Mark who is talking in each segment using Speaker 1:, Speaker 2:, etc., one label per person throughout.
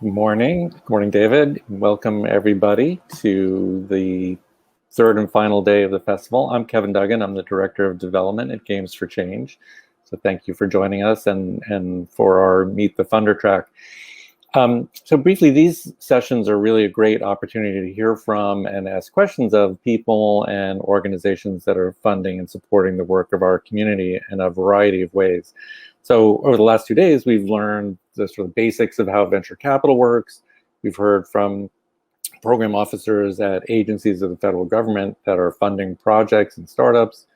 Speaker 1: Good morning, David. Welcome everybody to the third and final day of the festival. I'm Kevin Duggan. I'm the Director of Development at Games for Change. So thank you for joining us and for our Meet the Funder track. So briefly, these sessions are really a great opportunity to hear from and ask questions of people and organizations that are funding and supporting the work of our community in a variety of ways. So over the last 2 days, we've learned the sort of basics of how venture capital works. We've heard from program officers at agencies of the federal government that are funding projects and startups.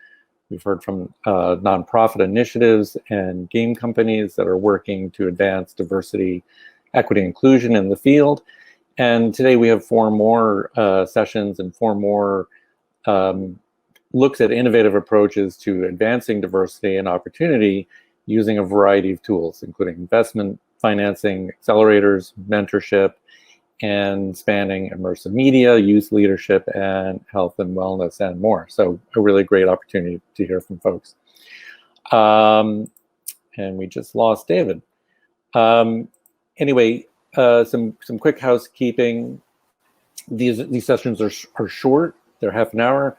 Speaker 1: We've heard from nonprofit initiatives and game companies that are working to advance diversity, equity, inclusion in the field. And today we have 4 more sessions and 4 more looks at innovative approaches to advancing diversity and opportunity using a variety of tools, including investment, financing, accelerators, mentorship, and spanning immersive media, youth leadership, and health and wellness, and more. So a really great opportunity to hear from folks. And we just lost David. Anyway, some quick housekeeping. These sessions are short. They're half an hour.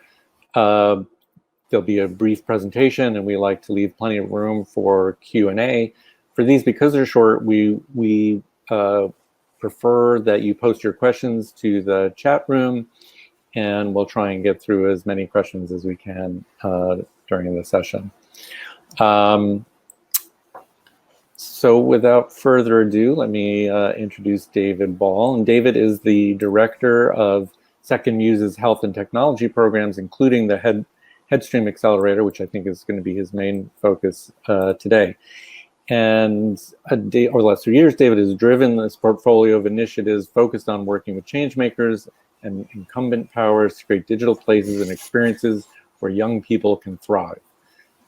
Speaker 1: There'll be a brief presentation, and we like to leave plenty of room for Q&A. For these, because they're short, we prefer that you post your questions to the chat room, and we'll try and get through as many questions as we can during the session. So without further ado, let me introduce David Ball. And David is the Director of Second Muse's Health and Technology programs, including the Headstream Accelerator, which I think is going to be his main focus today. And over the last 3 years, David has driven this portfolio of initiatives focused on working with change makers and incumbent powers to create digital places and experiences where young people can thrive.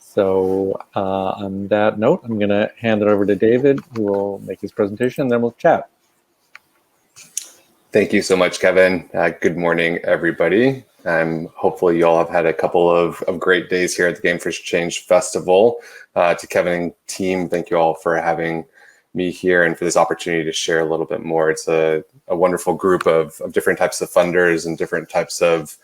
Speaker 1: So on that note, I'm going to hand it over to David, who will make his presentation, and then we'll chat.
Speaker 2: Thank you so much, Kevin. Good morning, everybody. Hopefully you all have had a couple of great days here at the Game for Change Festival. To Kevin and team, thank you all for having me here and for this opportunity to share a little bit more. It's a wonderful group of different types of funders and different types of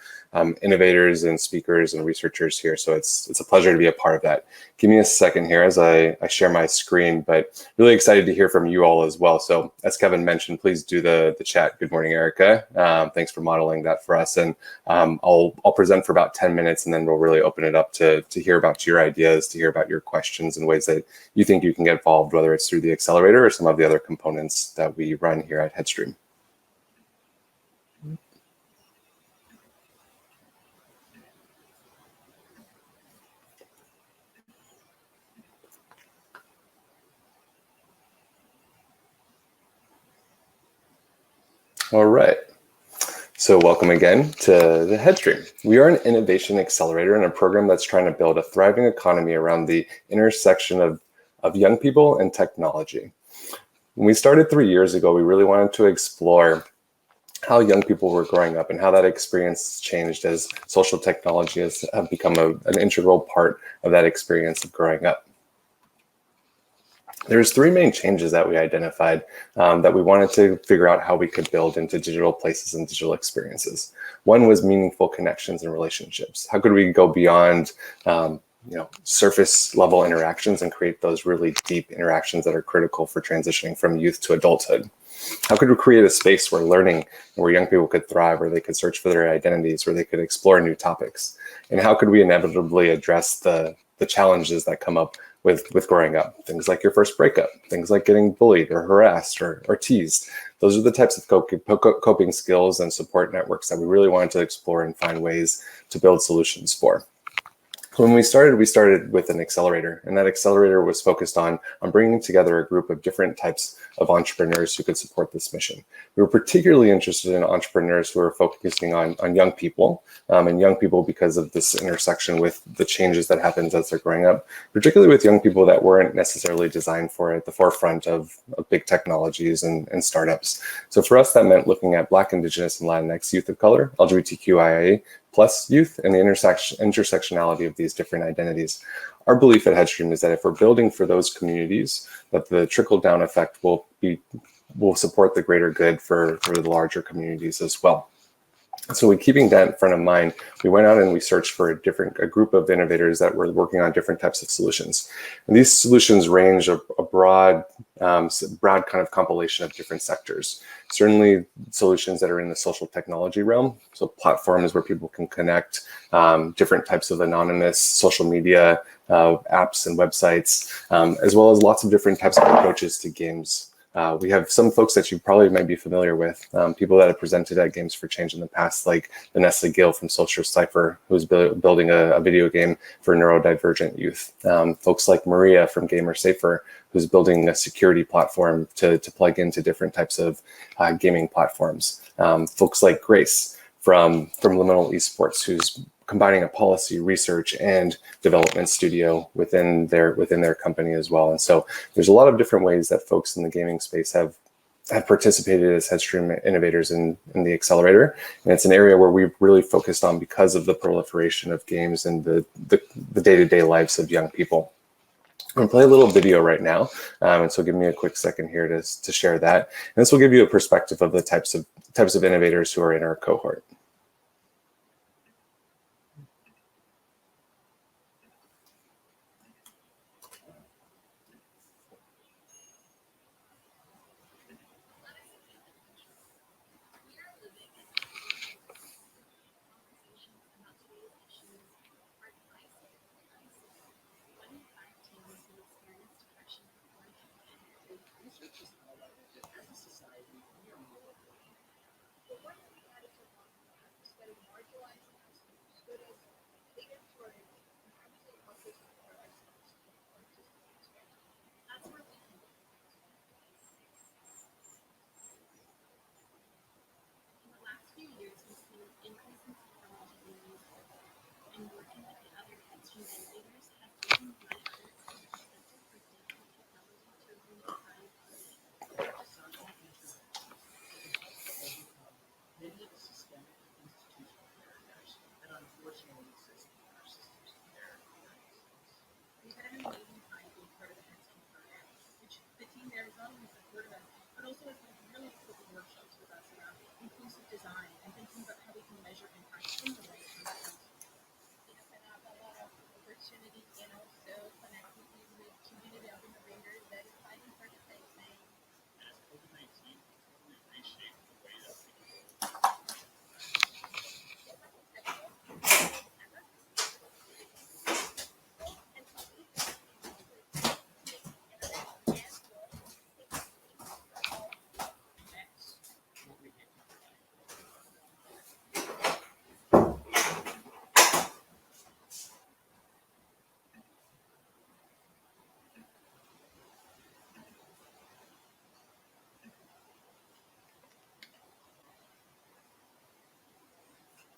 Speaker 2: innovators and speakers and researchers here. So it's a pleasure to be a part of that. Give me a second here as I share my screen, but really excited to hear from you all as well. So as Kevin mentioned, please do the chat. Good morning, Erica. Thanks for modeling that for us. And I'll present for about 10 minutes, and then we'll really open it up to hear about your ideas, to hear about your questions and ways that you think you can get involved, whether it's through the accelerator or some of the other components that we run here at Headstream. All right, so welcome again to the Headstream. We are an innovation accelerator and a program that's trying to build a thriving economy around the intersection of young people and technology. When we started 3 years ago, we really wanted to explore how young people were growing up and how that experience changed as social technology has become an integral part of that experience of growing up. There's 3 main changes that we identified that we wanted to figure out how we could build into digital places and digital experiences. One was meaningful connections and relationships. How could we go beyond surface level interactions and create those really deep interactions that are critical for transitioning from youth to adulthood? How could we create a space where learning, where young people could thrive, where they could search for their identities, where they could explore new topics? And how could we inevitably address the challenges that come up with growing up? Things like your first breakup, things like getting bullied or harassed or teased. Those are the types of coping skills and support networks that we really wanted to explore and find ways to build solutions for. When we started with an accelerator, and that accelerator was focused on bringing together a group of different types of entrepreneurs who could support this mission. We were particularly interested in entrepreneurs who are focusing on young people, and young people because of this intersection with the changes that happens as they're growing up, particularly with young people that weren't necessarily designed for at the forefront of big technologies and startups. So for us, that meant looking at Black, Indigenous, and Latinx youth of color, LGBTQIA, plus youth, and the intersectionality of these different identities. Our belief at Headstream is that if we're building for those communities, that the trickle-down effect will be will support the greater good for the larger communities as well. So keeping that in front of mind, we went out and we searched for a group of innovators that were working on different types of solutions. And these solutions range a broad kind of compilation of different sectors. Certainly solutions that are in the social technology realm, so platforms where people can connect, different types of anonymous social media apps and websites, as well as lots of different types of approaches to games. We have some folks that you probably might be familiar with, people that have presented at Games for Change in the past, like Vanessa Gill from Social Cipher, who's building a video game for neurodivergent youth. Folks like Maria from Gamer Safer, who's building a security platform to plug into different types of gaming platforms. Folks like Grace from Liminal Esports, who's combining a policy, research, and development studio within their company as well. And so there's a lot of different ways that folks in the gaming space have participated as Headstream innovators in the Accelerator. And it's an area where we've really focused on because of the proliferation of games and the day-to-day lives of young people. I'm gonna play a little video right now, and so give me a quick second here to share that. And this will give you a perspective of the types of innovators who are in our cohort.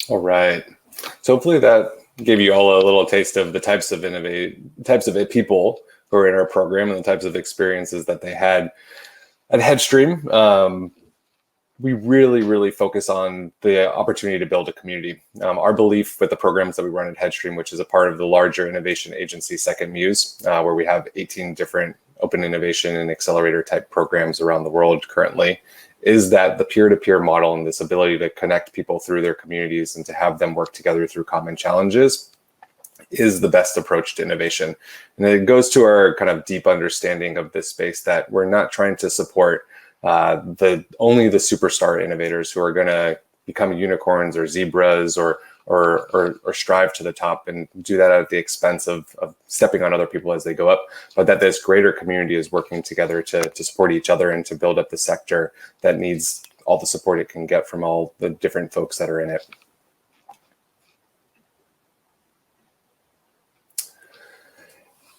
Speaker 2: All right. So hopefully that gave you all a little taste of the types of people who are in our program and the types of experiences that they had at Headstream. We really focus on the opportunity to build a community. Our belief with the programs that we run at Headstream, which is a part of the larger innovation agency, Second Muse, where we have 18 different open innovation and accelerator type programs around the world currently, is that the peer-to-peer model and this ability to connect people through their communities and to have them work together through common challenges is the best approach to innovation. And it goes to our kind of deep understanding of this space that we're not trying to support only the superstar innovators who are going to become unicorns or zebras or strive to the top and do that at the expense of stepping on other people as they go up, but that this greater community is working together to support each other and to build up the sector that needs all the support it can get from all the different folks that are in it.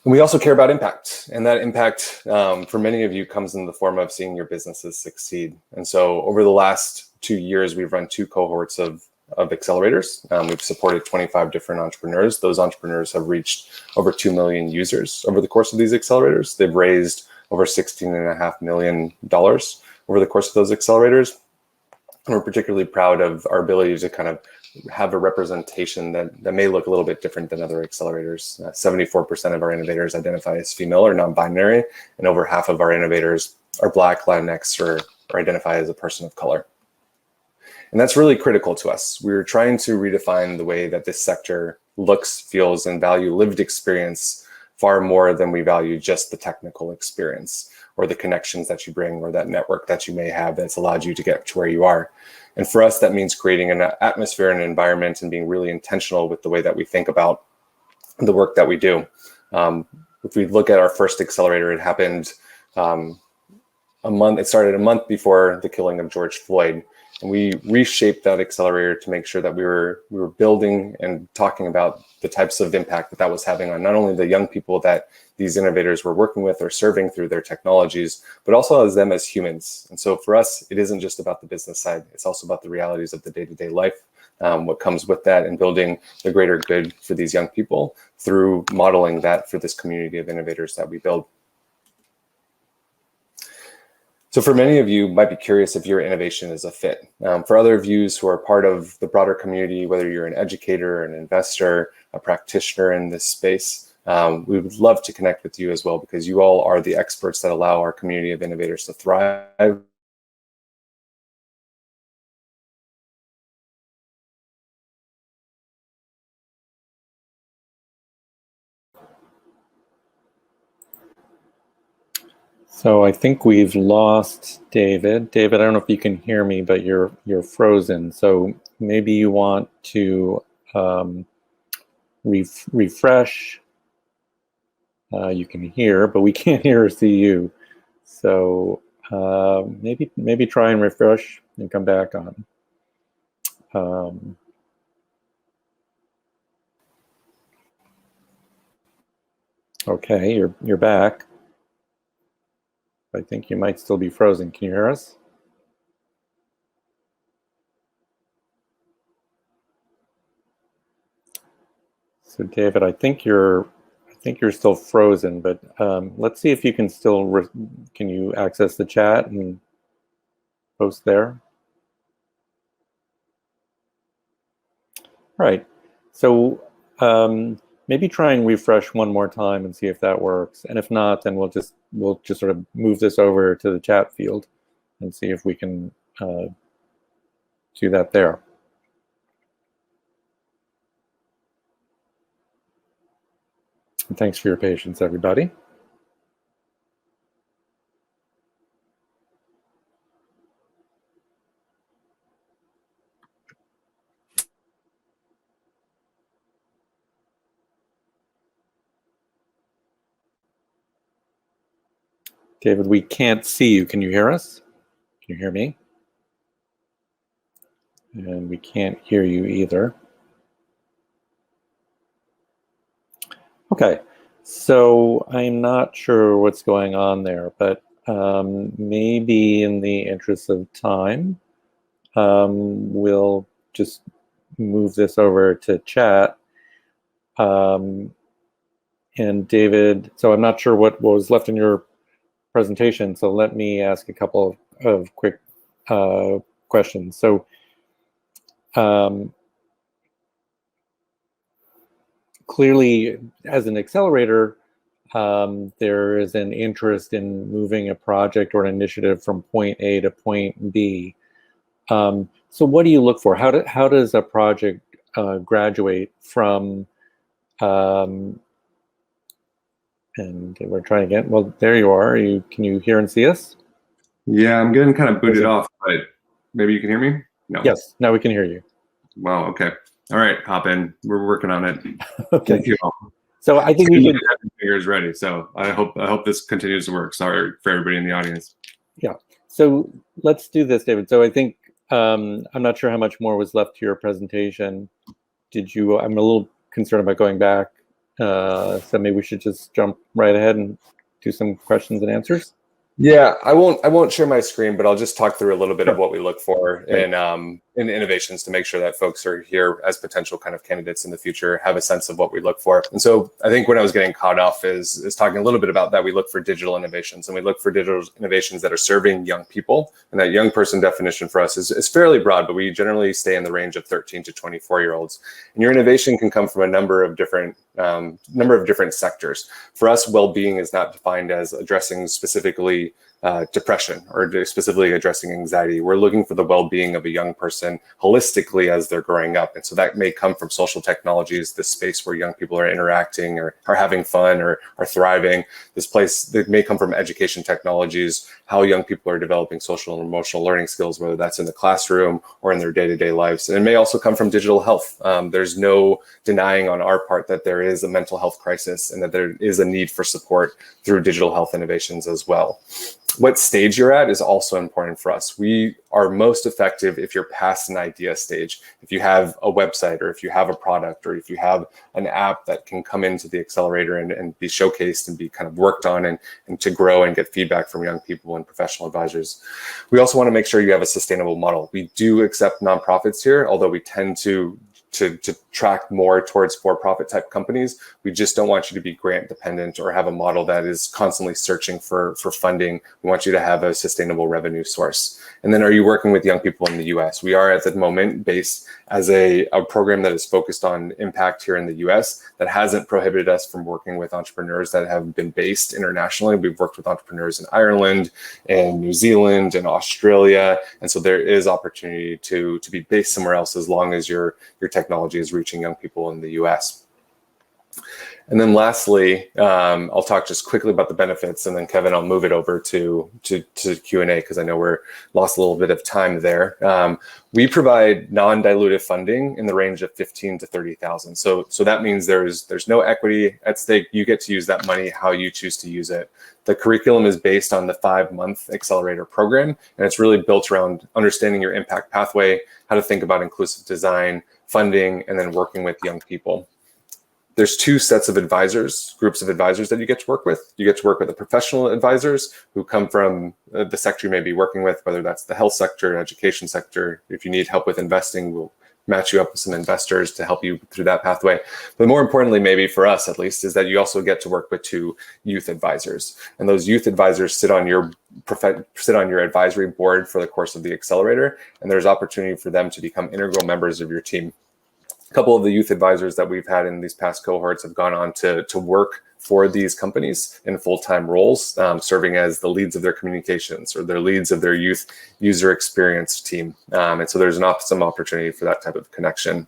Speaker 2: And we also care about impact, and that impact for many of you comes in the form of seeing your businesses succeed. And so over the last 2 years, we've run 2 cohorts of accelerators. We've supported 25 different entrepreneurs. Those entrepreneurs have reached over 2 million users over the course of these accelerators. They've raised over $16.5 million over the course of those accelerators. And we're particularly proud of our ability to kind of have a representation that may look a little bit different than other accelerators. 74% of our innovators identify as female or non-binary, and over half of our innovators are Black, Latinx, or identify as a person of color. And that's really critical to us. We're trying to redefine the way that this sector looks, feels, and value lived experience far more than we value just the technical experience or the connections that you bring or that network that you may have that's allowed you to get to where you are. And for us, that means creating an atmosphere and an environment and being really intentional with the way that we think about the work that we do. If we look at our first accelerator, it happened it started a month before the killing of George Floyd. And we reshaped that accelerator to make sure that we were building and talking about the types of impact that was having on not only the young people that these innovators were working with or serving through their technologies, but also as them as humans. And so for us, it isn't just about the business side. It's also about the realities of the day-to-day life, what comes with that, and building the greater good for these young people through modeling that for this community of innovators that we build. So for many of you might be curious if your innovation is a fit. For other of you who are part of the broader community, whether you're an educator, an investor, a practitioner in this space, we would love to connect with you as well, because you all are the experts that allow our community of innovators to thrive.
Speaker 1: So I think we've lost David. David, I don't know if you can hear me, but you're frozen. So maybe you want to refresh. You can hear, but we can't hear or see you. So maybe try and refresh and come back on. Okay, you're back. I think you might still be frozen. Can you hear us? So David, I think you're still frozen, but let's see if you can still can you access the chat and post there? Right. So maybe try and refresh one more time and see if that works. And if not, then we'll just sort of move this over to the chat field and see if we can do that there. And thanks for your patience, everybody. David, we can't see you. Can you hear us? Can you hear me? And we can't hear you either. Okay, so I'm not sure what's going on there, but maybe in the interest of time, we'll just move this over to chat. And David, so I'm not sure what was left in your presentation, so let me ask a couple of quick questions. So clearly, as an accelerator, there is an interest in moving a project or an initiative from point A to point B. So what do you look for? How does a project graduate from, and we're trying again. Well, there you are. Can you hear and see us?
Speaker 3: Yeah, I'm getting kind of booted off, but maybe you can hear me? No.
Speaker 1: Yes, now we can hear you.
Speaker 3: Wow, okay. All right, hop in. We're working on it.
Speaker 1: Okay.
Speaker 3: Thank you all.
Speaker 1: So I think we should
Speaker 3: have the figures ready. So I hope this continues to work. Sorry for everybody in the audience.
Speaker 1: Yeah. So let's do this, David. So I think I'm not sure how much more was left to your presentation. I'm a little concerned about going back. So maybe we should just jump right ahead and do some questions and answers.
Speaker 2: Yeah, I won't share my screen, but I'll just talk through a little bit of what we look for in innovations to make sure that folks are here as potential kind of candidates in the future, have a sense of what we look for. And so I think when I was getting caught off is talking a little bit about that. We look for digital innovations, and we look for digital innovations that are serving young people. And that young person definition for us is fairly broad, but we generally stay in the range of 13 to 24-year-olds. And your innovation can come from a number of different sectors. For us, well-being is not defined as addressing specifically depression or specifically addressing anxiety. We're looking for the well-being of a young person holistically as they're growing up. And so that may come from social technologies, this space where young people are interacting or are having fun or are thriving. This place that may come from education technologies, how young people are developing social and emotional learning skills, whether that's in the classroom or in their day-to-day lives. And it may also come from digital health. There's no denying on our part that there is a mental health crisis and that there is a need for support through digital health innovations as well. What stage you're at is also important for us. We are most effective if you're past an idea stage. If you have a website or if you have a product or if you have an app that can come into the accelerator and be showcased and be kind of worked on and to grow and get feedback from young people and professional advisors. We also want to make sure you have a sustainable model. We do accept nonprofits here, although we tend to track more towards for-profit type companies. We just don't want you to be grant dependent or have a model that is constantly searching for funding. We want you to have a sustainable revenue source. And then, are you working with young people in the US? We are at the moment based as a program that is focused on impact here in the US that hasn't prohibited us from working with entrepreneurs that have been based internationally. We've worked with entrepreneurs in Ireland and New Zealand and Australia. And so there is opportunity to be based somewhere else as long as your technology is reaching young people in the US. And then lastly, I'll talk just quickly about the benefits, and then Kevin, I'll move it over to Q&A because I know we're lost a little bit of time there. We provide non-dilutive funding in the range of 15 to 30,000. So that means there's no equity at stake. You get to use that money how you choose to use it. The curriculum is based on the 5-month accelerator program, and it's really built around understanding your impact pathway, how to think about inclusive design, funding, and then working with young people. There's 2 sets of advisors, groups of advisors that you get to work with. You get to work with the professional advisors who come from the sector you may be working with, whether that's the health sector, education sector. If you need help with investing, we'll match you up with some investors to help you through that pathway. But more importantly, maybe for us at least, is that you also get to work with 2 youth advisors. And those youth advisors sit on your advisory board for the course of the accelerator, and there's opportunity for them to become integral members of your team. A couple of the youth advisors that we've had in these past cohorts have gone on to work for these companies in full-time roles, serving as the leads of their communications or their leads of their youth user experience team. And so there's an awesome opportunity for that type of connection.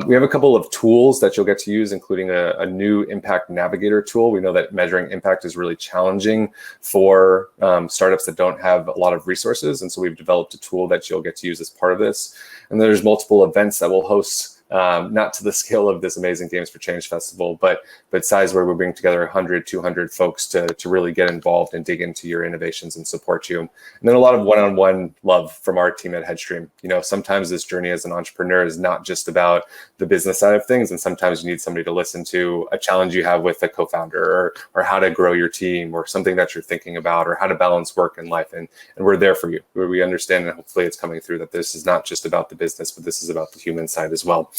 Speaker 2: We have a couple of tools that you'll get to use, including a new impact navigator tool. We know that measuring impact is really challenging for startups that don't have a lot of resources. And so we've developed a tool that you'll get to use as part of this. And there's multiple events that we'll host, not to the scale of this amazing Games for Change festival, but size where we bring together 100, 200 folks to really get involved and dig into your innovations and support you. And then a lot of one-on-one love from our team at Headstream. You know, sometimes this journey as an entrepreneur is not just about the business side of things, and sometimes you need somebody to listen to a challenge you have with a co-founder or how to grow your team or something that you're thinking about or how to balance work and life. And we're there for you, where we understand, and hopefully it's coming through, that this is not just about the business, but this is about the human side as well.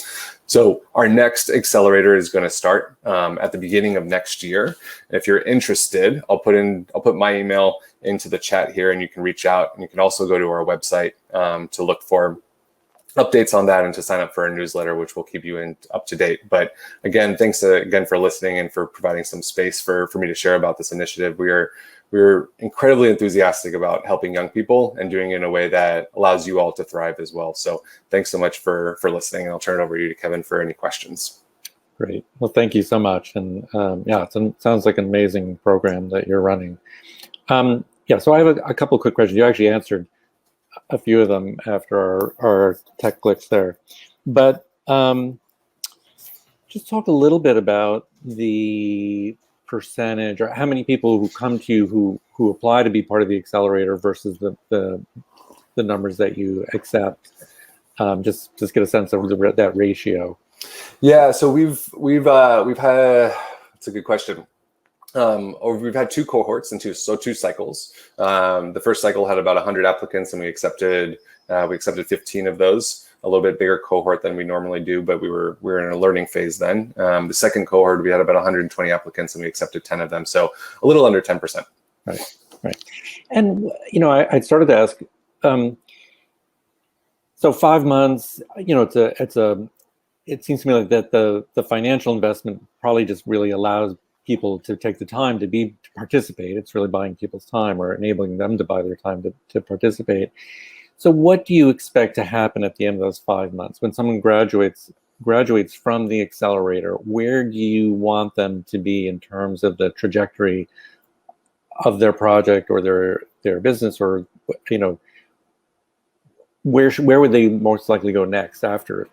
Speaker 2: So our next accelerator is going to start at the beginning of next year. If you're interested, I'll put my email into the chat here, and you can reach out. And you can also go to our website to look for updates on that and to sign up for our newsletter, which will keep you up to date. But again, thanks again for listening and for providing some space for me to share about this initiative. We're incredibly enthusiastic about helping young people and doing it in a way that allows you all to thrive as well. So thanks so much for listening, and I'll turn it over to you, Kevin, for any questions.
Speaker 1: Great. Well, thank you so much. And yeah, it sounds like an amazing program that you're running. Yeah, so I have a couple of quick questions. You actually answered a few of them after our tech glitch there. But just talk a little bit about the percentage or how many people who come to you who apply to be part of the accelerator versus the numbers that you accept. Just get a sense of that ratio.
Speaker 2: Yeah, so we've had, that's a good question. We've had 2 cohorts and 2 cycles. The first cycle had about 100 applicants, and we accepted 15 of those. A little bit bigger cohort than we normally do, but we were in a learning phase then. The second cohort, we had about 120 applicants, and we accepted 10 of them, so a little under 10%.
Speaker 1: Right. And you know, I started to ask. So 5 months, you know, it seems to me like that the financial investment probably just really allows people to take the time to participate. It's really buying people's time or enabling them to buy their time to participate. So what do you expect to happen at the end of those 5 months when someone graduates from the accelerator? Where do you want them to be in terms of the trajectory of their project or their business, or where would they most likely go next after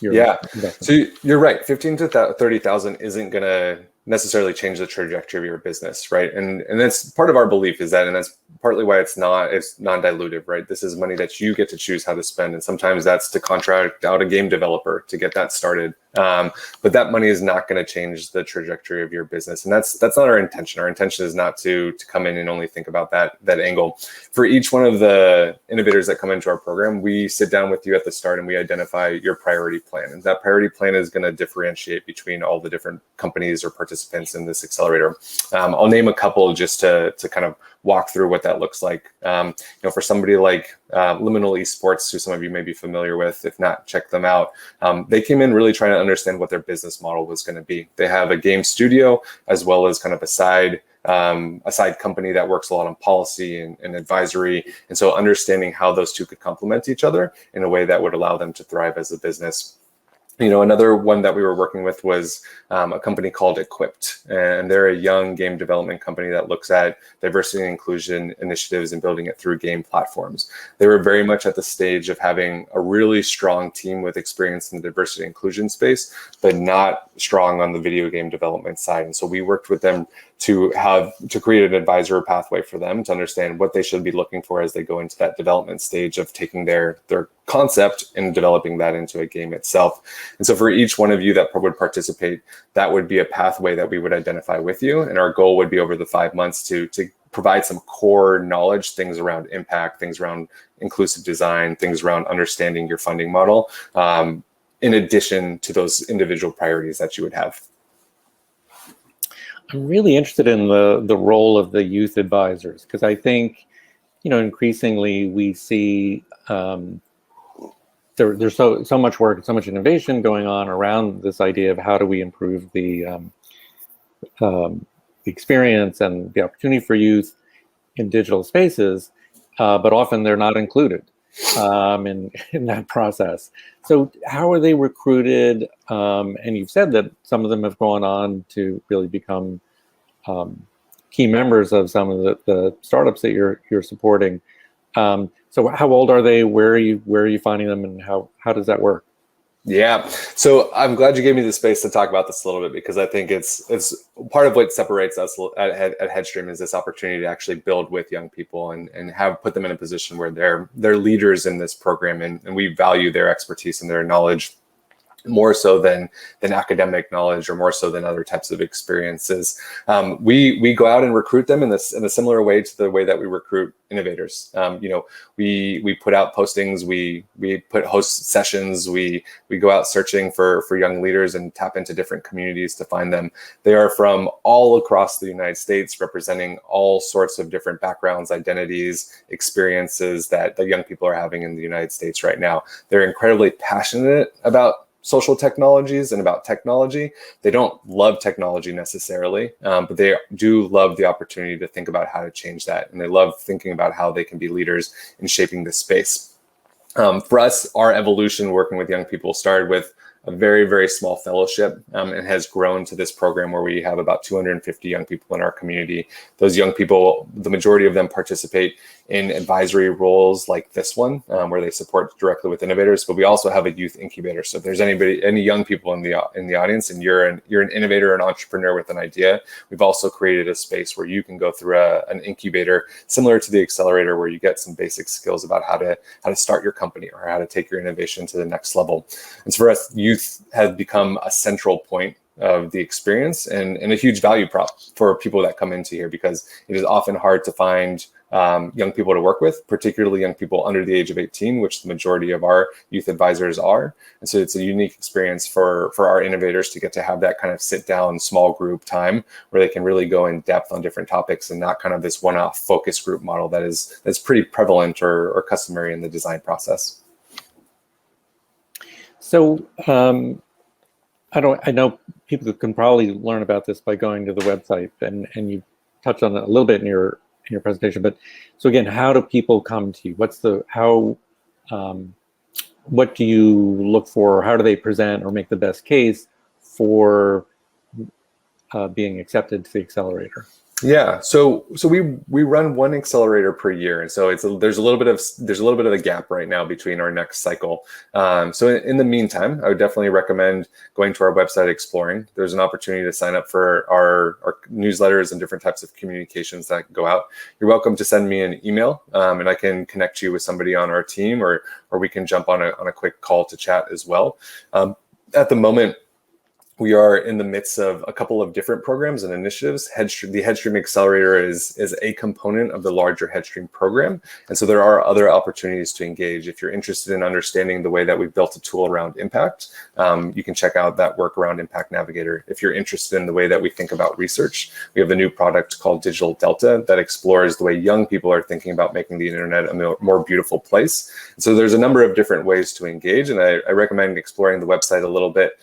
Speaker 1: your investment?
Speaker 2: So you're right. 15 to 30,000 isn't going to necessarily change the trajectory of your business, right? And that's part of our belief is that, and that's partly why it's non-dilutive, right? This is money that you get to choose how to spend, and sometimes that's to contract out a game developer to get that started. But that money is not going to change the trajectory of your business, and that's not our intention. Our intention is not to come in and only think about that angle. For each one of the innovators that come into our program, we sit down with you at the start and we identify your priority plan, and that priority plan is going to differentiate between all the different companies or participants in this accelerator. I'll name a couple just to kind of walk through what that looks like. For somebody like Liminal Esports, who some of you may be familiar with, if not, check them out. They came in really trying to understand what their business model was going to be. They have a game studio as well as kind of a side company that works a lot on policy and advisory. And so understanding how those two could complement each other in a way that would allow them to thrive as a business. Another one that we were working with was a company called Equipped, and they're a young game development company that looks at diversity and inclusion initiatives and building it through game platforms. They were very much at the stage of having a really strong team with experience in the diversity and inclusion space, but not strong on the video game development side. And so we worked with them to create an advisor pathway for them to understand what they should be looking for as they go into that development stage of taking their concept and developing that into a game itself. And so for each one of you that would participate, that would be a pathway that we would identify with you. And our goal would be over the 5 months to provide some core knowledge, things around impact, things around inclusive design, things around understanding your funding model, in addition to those individual priorities that you would have.
Speaker 1: I'm really interested in the role of the youth advisors, because I think, increasingly we see there's so much work and so much innovation going on around this idea of how do we improve the experience and the opportunity for youth in digital spaces, but often they're not included in that process. So how are they recruited? And you've said that some of them have gone on to really become key members of some of the startups that you're supporting. So how old are they? Where are you finding them, and how does that work?
Speaker 2: Yeah, so I'm glad you gave me the space to talk about this a little bit, because I think it's part of what separates us at Headstream is this opportunity to actually build with young people and put them in a position where they're leaders in this program, and we value their expertise and their knowledge more so than academic knowledge, or more so than other types of experiences. We go out and recruit them in a similar way to the way that we recruit innovators. We put out postings, we put host sessions, we go out searching for young leaders and tap into different communities to find them. They are from all across the United States, representing all sorts of different backgrounds, identities, experiences that the young people are having in the United States right now. They're incredibly passionate about social technologies and about technology. They don't love technology necessarily, but they do love the opportunity to think about how to change that. And they love thinking about how they can be leaders in shaping this space. For us, our evolution working with young people started with a very, very small fellowship, and has grown to this program where we have about 250 young people in our community. Those young people, the majority of them participate in advisory roles like this one, where they support directly with innovators. But we also have a youth incubator. So if there's any young people in the audience, and you're an innovator, an entrepreneur with an idea, we've also created a space where you can go through an incubator similar to the accelerator, where you get some basic skills about how to start your company or how to take your innovation to the next level. And so for us, youth has become a central point of the experience and a huge value prop for people that come into here, because it is often hard to find young people to work with, particularly young people under the age of 18, which the majority of our youth advisors are. And so it's a unique experience for our innovators to get to have that kind of sit down small group time where they can really go in depth on different topics, and not kind of this one-off focus group model that's pretty prevalent or customary in the design process.
Speaker 1: So I know people can probably learn about this by going to the website, and you touched on it a little bit in your presentation. But so again, how do people come to you? What do you look for? How do they present or make the best case for being accepted to the accelerator?
Speaker 2: Yeah, so we run one accelerator per year, and so there's a little bit of a gap right now between our next cycle. So in the meantime, I would definitely recommend going to our website, exploring. There's an opportunity to sign up for our newsletters and different types of communications that go out. You're welcome to send me an email, and I can connect you with somebody on our team, or we can jump on a quick call to chat as well. At the moment, we are in the midst of a couple of different programs and initiatives. The Headstream Accelerator is a component of the larger Headstream program. And so there are other opportunities to engage. If you're interested in understanding the way that we've built a tool around impact, you can check out that work around Impact Navigator. If you're interested in the way that we think about research, we have a new product called Digital Delta that explores the way young people are thinking about making the internet a more beautiful place. And so there's a number of different ways to engage, and I recommend exploring the website a little bit,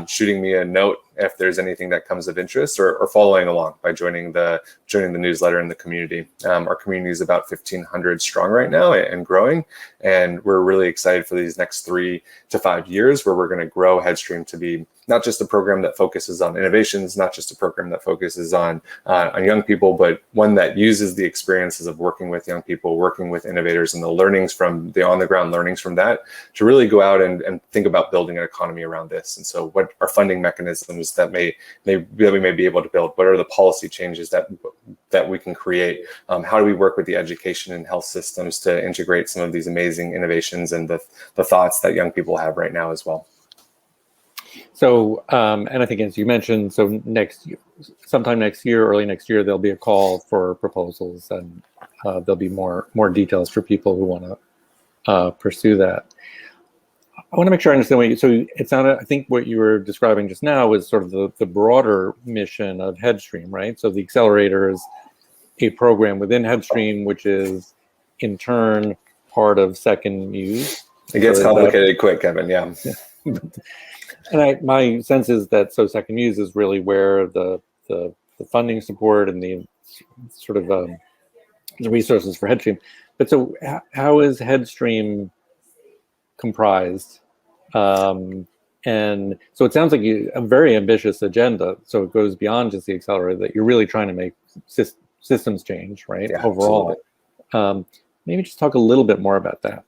Speaker 2: shooting me a note if there's anything that comes of interest, or following along by joining the newsletter and the community. Our community is about 1,500 strong right now and growing, and we're really excited for these next 3 to 5 years, where we're going to grow Headstream to be not just a program that focuses on innovations, not just a program that focuses on young people, but one that uses the experiences of working with young people, working with innovators, and the learnings from the on-the-ground learnings from that to really go out and think about building an economy around this. And so what are funding mechanisms that we may be able to build? What are the policy changes that we can create? How do we work with the education and health systems to integrate some of these amazing innovations and the thoughts that young people have right now as well?
Speaker 1: So, and I think, as you mentioned, so sometime next year, early next year, there'll be a call for proposals, and there'll be more details for people who want to pursue that. I want to make sure I understand so it's not, I think what you were describing just now was sort of the broader mission of Headstream, right? So the Accelerator is a program within Headstream, which is in turn part of Second Muse.
Speaker 2: It gets complicated quick, Kevin, yeah.
Speaker 1: And my sense is that Second Muse is really where the funding support and the sort of the resources for Headstream. But so how is Headstream comprised? And so it sounds like a very ambitious agenda. So it goes beyond just the accelerator, that you're really trying to make systems change, right? Yeah, overall. Maybe just talk a little bit more about that.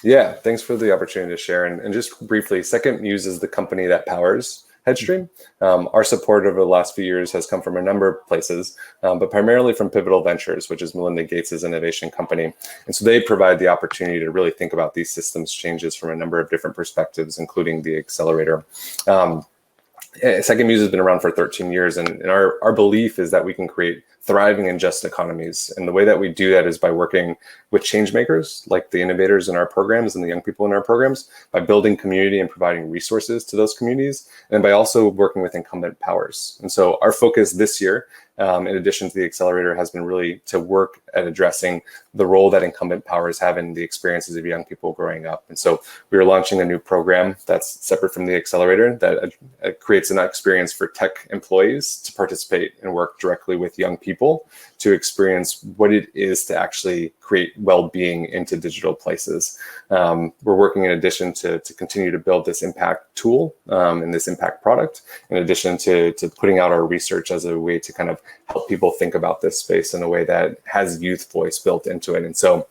Speaker 2: Yeah, thanks for the opportunity to share. And just briefly, Second Muse is the company that powers Headstream. Our support over the last few years has come from a number of places, but primarily from Pivotal Ventures, which is Melinda Gates' innovation company. And so they provide the opportunity to really think about these systems changes from a number of different perspectives, including the accelerator. Second Muse has been around for 13 years, and our belief is that we can create thriving and just economies. And the way that we do that is by working with change makers, like the innovators in our programs and the young people in our programs, by building community and providing resources to those communities, and by also working with incumbent powers. And so our focus this year, in addition to the accelerator, has been really to work at addressing the role that incumbent powers have in the experiences of young people growing up. And so we are launching a new program that's separate from the accelerator that creates an experience for tech employees to participate and work directly with young people to experience what it is to actually create well-being into digital places. We're working in addition to continue to build this impact tool and this impact product, in addition to putting out our research as a way to kind of help people think about this space in a way that has youth voice built into it. And so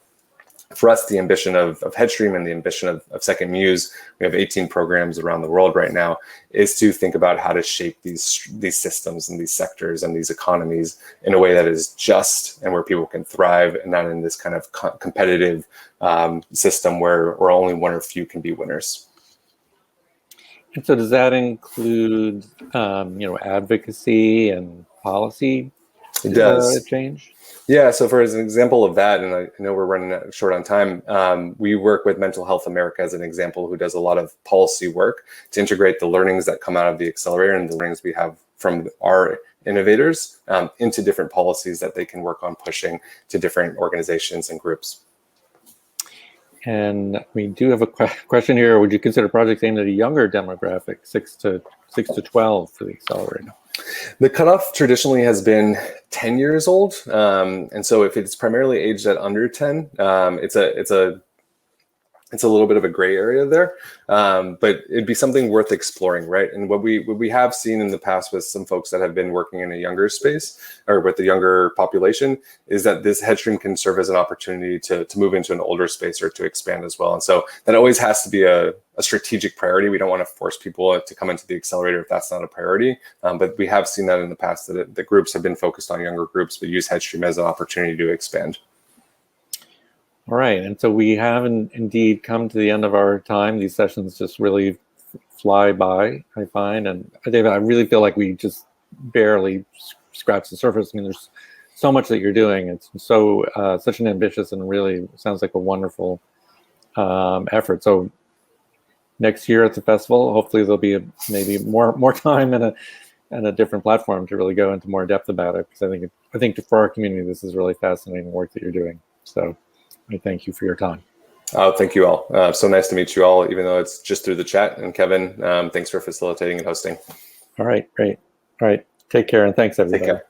Speaker 2: for us, the ambition of Headstream and the ambition of Second Muse, we have 18 programs around the world right now, is to think about how to shape these systems and these sectors and these economies in a way that is just and where people can thrive, and not in this kind of competitive system where only one or few can be winners.
Speaker 1: And so does that include, advocacy and policy change?
Speaker 2: Yeah, so for as an example of that, and I know we're running short on time, we work with Mental Health America as an example, who does a lot of policy work to integrate the learnings that come out of the accelerator and the learnings we have from our innovators into different policies that they can work on pushing to different organizations and groups.
Speaker 1: And we do have a question here. Would you consider projects aimed at a younger demographic, 6 to 12 for the accelerator?
Speaker 2: The cutoff traditionally has been 10 years old. And so if it's primarily aged at under 10, it's a little bit of a gray area there, but it'd be something worth exploring, right? And what we have seen in the past with some folks that have been working in a younger space or with the younger population is that this Headstream can serve as an opportunity to move into an older space or to expand as well. And so that always has to be a strategic priority. We don't want to force people to come into the accelerator if that's not a priority, but we have seen that in the past that the groups have been focused on younger groups, but use Headstream as an opportunity to expand.
Speaker 1: All right, and so we have indeed come to the end of our time. These sessions just really fly by, I find. And David, I really feel like we just barely scratched the surface. I mean, there's so much that you're doing. It's so such an ambitious and really sounds like a wonderful effort. So next year at the festival, hopefully there'll be maybe more time and a different platform to really go into more depth about it. Because I think for our community, this is really fascinating work that you're doing. So I thank you for your time.
Speaker 2: Oh, thank you all. So nice to meet you all, even though it's just through the chat. And Kevin, thanks for facilitating and hosting.
Speaker 1: All right, great. All right, take care and thanks everybody.
Speaker 2: Take care.